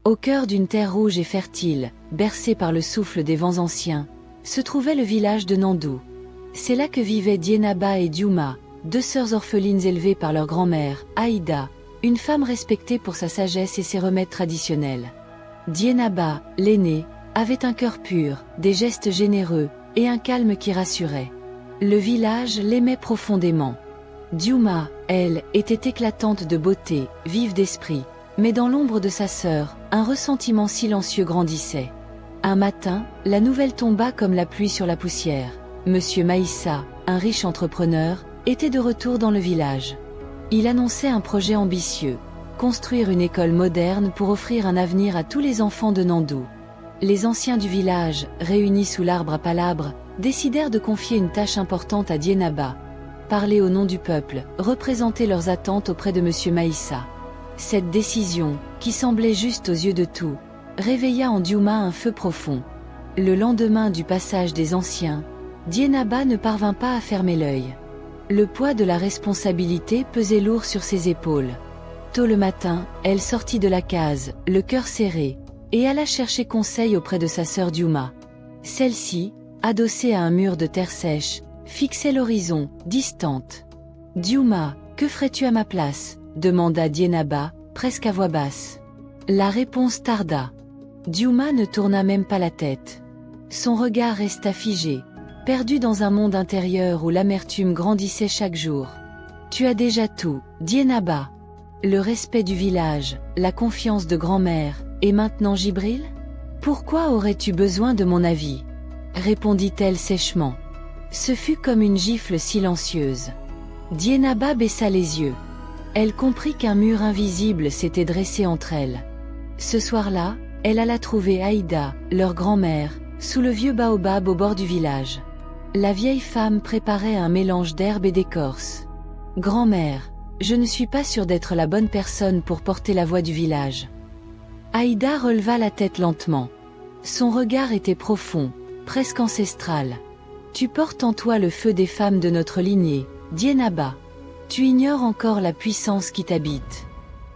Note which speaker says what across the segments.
Speaker 1: Au cœur d'une terre rouge et fertile, bercée par le souffle des vents anciens, se trouvait le village de Nandou. C'est là que vivaient Dienaba et Diouma, deux sœurs orphelines élevées par leur grand-mère, Aïda, une femme respectée pour sa sagesse et ses remèdes traditionnels. Dienaba, l'aînée, avait un cœur pur, des gestes généreux, et un calme qui rassurait. Le village l'aimait profondément. Diouma, elle, était éclatante de beauté, vive d'esprit, mais dans l'ombre de sa sœur, un ressentiment silencieux grandissait. Un matin, la nouvelle tomba comme la pluie sur la poussière. Monsieur Maïssa, un riche entrepreneur, était de retour dans le village. Il annonçait un projet ambitieux, construire une école moderne pour offrir un avenir à tous les enfants de Nandou. Les anciens du village, réunis sous l'arbre à palabres, décidèrent de confier une tâche importante à Dienaba. Parler au nom du peuple, représenter leurs attentes auprès de Monsieur Maïssa. Cette décision, qui semblait juste aux yeux de tous, réveilla en Diouma un feu profond. Le lendemain du passage des anciens, Dienaba ne parvint pas à fermer l'œil. Le poids de la responsabilité pesait lourd sur ses épaules. Tôt le matin, elle sortit de la case, le cœur serré, et alla chercher conseil auprès de sa sœur Diouma. Celle-ci, adossée à un mur de terre sèche, fixait l'horizon, distante. « Diouma, que ferais-tu à ma place ?» demanda Dienaba, presque à voix basse. La réponse tarda. Diouma ne tourna même pas la tête. Son regard resta figé, perdu dans un monde intérieur où l'amertume grandissait chaque jour. « Tu as déjà tout, Dienaba. Le respect du village, la confiance de grand-mère, et maintenant Jibril ? Pourquoi aurais-tu besoin de mon avis ?» répondit-elle sèchement. Ce fut comme une gifle silencieuse. Dienaba baissa les yeux. Elle comprit qu'un mur invisible s'était dressé entre elles. Ce soir-là, elle alla trouver Aïda, leur grand-mère, sous le vieux baobab au bord du village. La vieille femme préparait un mélange d'herbes et d'écorce. « Grand-mère, je ne suis pas sûre d'être la bonne personne pour porter la voix du village. » Aïda releva la tête lentement. Son regard était profond, presque ancestral. « Tu portes en toi le feu des femmes de notre lignée, Dienaba. Tu ignores encore la puissance qui t'habite.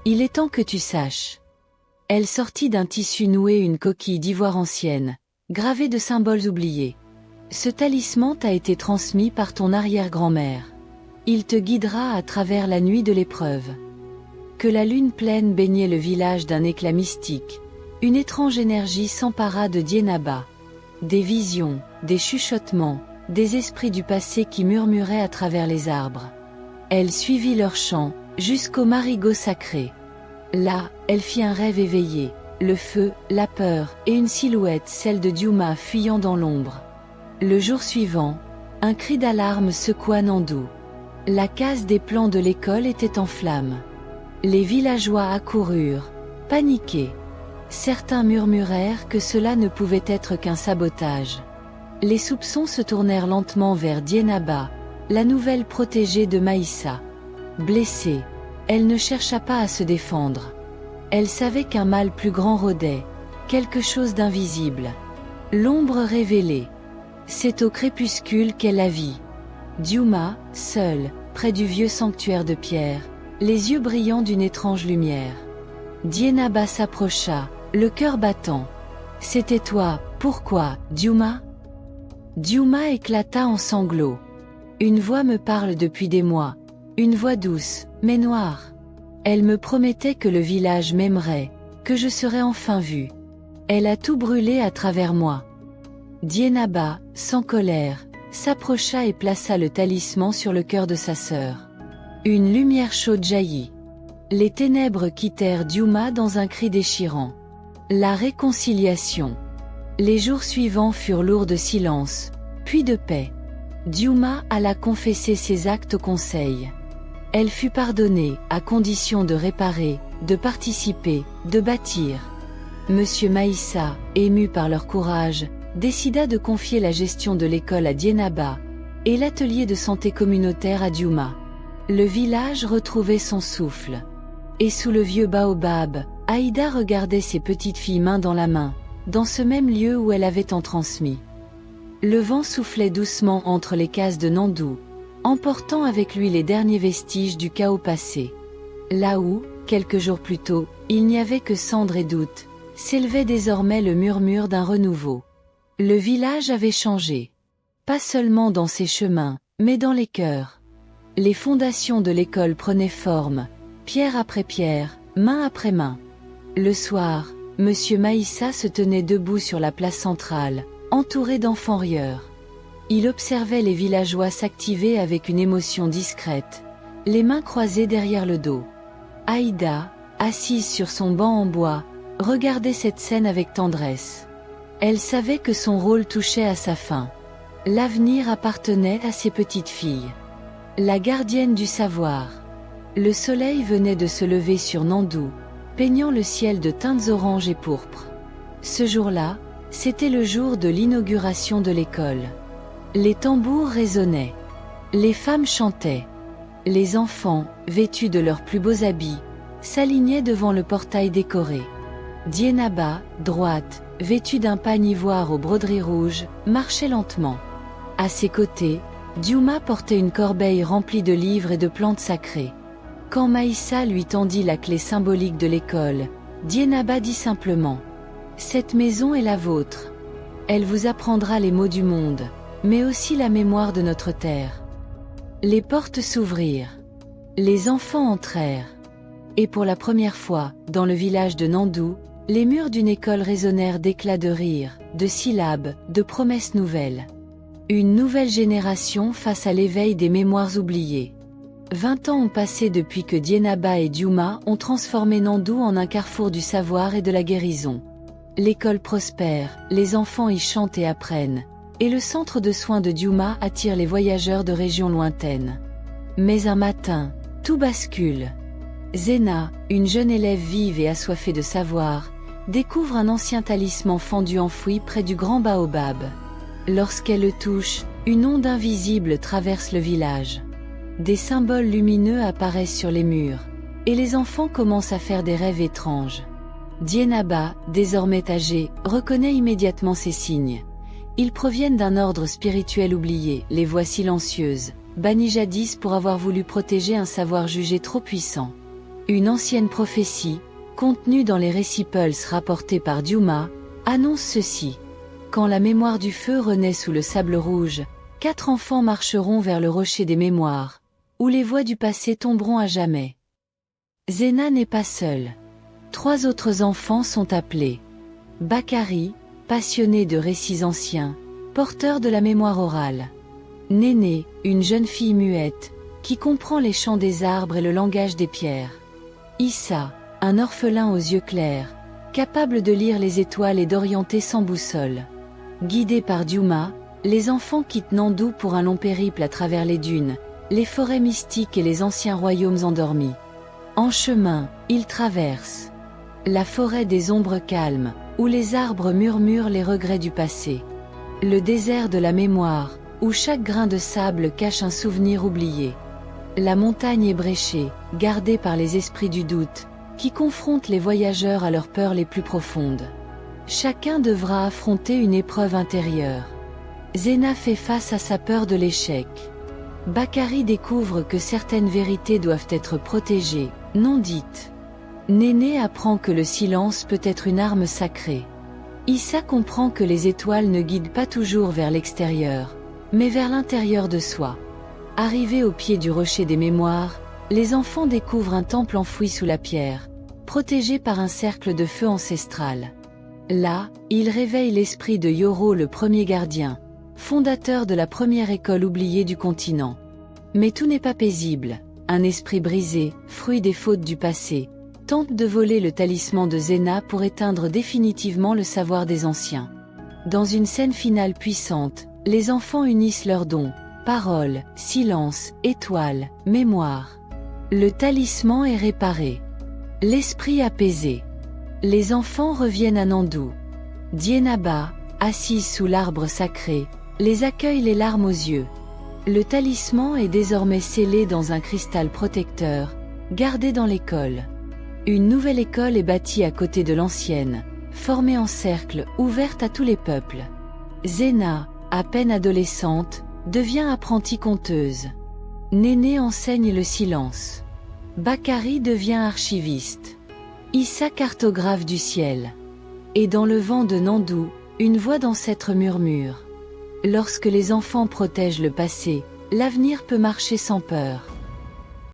Speaker 1: Il est temps que tu saches. » Elle sortit d'un tissu noué une coquille d'ivoire ancienne, gravée de symboles oubliés. « Ce talisman t'a été transmis par ton arrière-grand-mère. Il te guidera à travers la nuit de l'épreuve. » Que la lune pleine baignait le village d'un éclat mystique, une étrange énergie s'empara de Dienaba. Des visions, des chuchotements, des esprits du passé qui murmuraient à travers les arbres. Elle suivit leur chant, jusqu'au marigot sacré. Là, elle fit un rêve éveillé, le feu, la peur, et une silhouette, celle de Diouma fuyant dans l'ombre. Le jour suivant, un cri d'alarme secoua Nandou. La case des plans de l'école était en flammes. Les villageois accoururent, paniqués. Certains murmurèrent que cela ne pouvait être qu'un sabotage. Les soupçons se tournèrent lentement vers Dienaba, la nouvelle protégée de Maïssa. Blessée, elle ne chercha pas à se défendre. Elle savait qu'un mal plus grand rôdait, quelque chose d'invisible. L'ombre révélée. C'est au crépuscule qu'elle la vit. Diouma, seule, près du vieux sanctuaire de pierre, les yeux brillants d'une étrange lumière. Dienaba s'approcha, le cœur battant. « C'était toi, pourquoi, Diouma ?» Diouma éclata en sanglots. « Une voix me parle depuis des mois, une voix douce, mais noire. Elle me promettait que le village m'aimerait, que je serais enfin vue. Elle a tout brûlé à travers moi. » Dienaba, sans colère, s'approcha et plaça le talisman sur le cœur de sa sœur. Une lumière chaude jaillit. Les ténèbres quittèrent Diouma dans un cri déchirant. La réconciliation. Les jours suivants furent lourds de silence, puis de paix. Diouma alla confesser ses actes au conseil. Elle fut pardonnée, à condition de réparer, de participer, de bâtir. Monsieur Maïssa, ému par leur courage, décida de confier la gestion de l'école à Dienaba, et l'atelier de santé communautaire à Diouma. Le village retrouvait son souffle. Et sous le vieux baobab, Aïda regardait ses petites filles main dans la main, dans ce même lieu où elle avait tant transmis. Le vent soufflait doucement entre les cases de Nandou, emportant avec lui les derniers vestiges du chaos passé. Là où, quelques jours plus tôt, il n'y avait que cendres et doutes, s'élevait désormais le murmure d'un renouveau. Le village avait changé. Pas seulement dans ses chemins, mais dans les cœurs. Les fondations de l'école prenaient forme, pierre après pierre, main après main. Le soir, Monsieur Maïssa se tenait debout sur la place centrale, entouré d'enfants rieurs. Il observait les villageois s'activer avec une émotion discrète, les mains croisées derrière le dos. Aïda, assise sur son banc en bois, regardait cette scène avec tendresse. Elle savait que son rôle touchait à sa fin. L'avenir appartenait à ses petites filles. La gardienne du savoir. Le soleil venait de se lever sur Nandou, peignant le ciel de teintes oranges et pourpres. Ce jour-là, c'était le jour de l'inauguration de l'école. Les tambours résonnaient. Les femmes chantaient. Les enfants, vêtus de leurs plus beaux habits, s'alignaient devant le portail décoré. Dienaba, droite, vêtue d'un pagne ivoire aux broderies rouges, marchait lentement. À ses côtés, Diouma portait une corbeille remplie de livres et de plantes sacrées. Quand Maïssa lui tendit la clé symbolique de l'école, Dienaba dit simplement « Cette maison est la vôtre. Elle vous apprendra les mots du monde, mais aussi la mémoire de notre terre. » Les portes s'ouvrirent. Les enfants entrèrent. Et pour la première fois, dans le village de Nandou, les murs d'une école résonnèrent d'éclats de rire, de syllabes, de promesses nouvelles. Une nouvelle génération face à l'éveil des mémoires oubliées. 20 ans ont passé depuis que Dienaba et Diouma ont transformé Nandou en un carrefour du savoir et de la guérison. L'école prospère, les enfants y chantent et apprennent, et le centre de soins de Diouma attire les voyageurs de régions lointaines. Mais un matin, tout bascule. Zena, une jeune élève vive et assoiffée de savoir, découvre un ancien talisman fendu enfoui près du grand baobab. Lorsqu'elle le touche, une onde invisible traverse le village. Des symboles lumineux apparaissent sur les murs, et les enfants commencent à faire des rêves étranges. Dienaba, désormais âgée, reconnaît immédiatement ces signes. Ils proviennent d'un ordre spirituel oublié, les voix silencieuses, bannies jadis pour avoir voulu protéger un savoir jugé trop puissant. Une ancienne prophétie, contenue dans les récits Pulse rapportés par Diouma, annonce ceci. Quand la mémoire du feu renaît sous le sable rouge, 4 enfants marcheront vers le rocher des mémoires, où les voix du passé tomberont à jamais. Zena n'est pas seule. 3 autres enfants sont appelés. Bakari, passionné de récits anciens, porteur de la mémoire orale. Néné, une jeune fille muette, qui comprend les chants des arbres et le langage des pierres. Issa, un orphelin aux yeux clairs, capable de lire les étoiles et d'orienter sans boussole. Guidés par Diouma, les enfants quittent Nandou pour un long périple à travers les dunes, les forêts mystiques et les anciens royaumes endormis. En chemin, ils traversent la forêt des ombres calmes, où les arbres murmurent les regrets du passé. Le désert de la mémoire, où chaque grain de sable cache un souvenir oublié. La montagne ébréchée, gardée par les esprits du doute, qui confrontent les voyageurs à leurs peurs les plus profondes. Chacun devra affronter une épreuve intérieure. Zena fait face à sa peur de l'échec. Bakari découvre que certaines vérités doivent être protégées, non dites. Néné apprend que le silence peut être une arme sacrée. Issa comprend que les étoiles ne guident pas toujours vers l'extérieur, mais vers l'intérieur de soi. Arrivés au pied du rocher des mémoires, les enfants découvrent un temple enfoui sous la pierre, protégé par un cercle de feu ancestral. Là, ils réveillent l'esprit de Yoro, le premier gardien, fondateur de la première école oubliée du continent. Mais tout n'est pas paisible. Un esprit brisé, fruit des fautes du passé, tente de voler le talisman de Zena pour éteindre définitivement le savoir des anciens. Dans une scène finale puissante, les enfants unissent leurs dons, paroles, silence, étoiles, mémoire. Le talisman est réparé. L'esprit apaisé. Les enfants reviennent à Nandou. Dienaba, assise sous l'arbre sacré, les accueille les larmes aux yeux. Le talisman est désormais scellé dans un cristal protecteur, gardé dans l'école. Une nouvelle école est bâtie à côté de l'ancienne, formée en cercle, ouverte à tous les peuples. Zena, à peine adolescente, devient apprentie conteuse. Néné enseigne le silence. Bakari devient archiviste. Issa cartographe du ciel. Et dans le vent de Nandou, une voix d'ancêtre murmure. Lorsque les enfants protègent le passé, l'avenir peut marcher sans peur.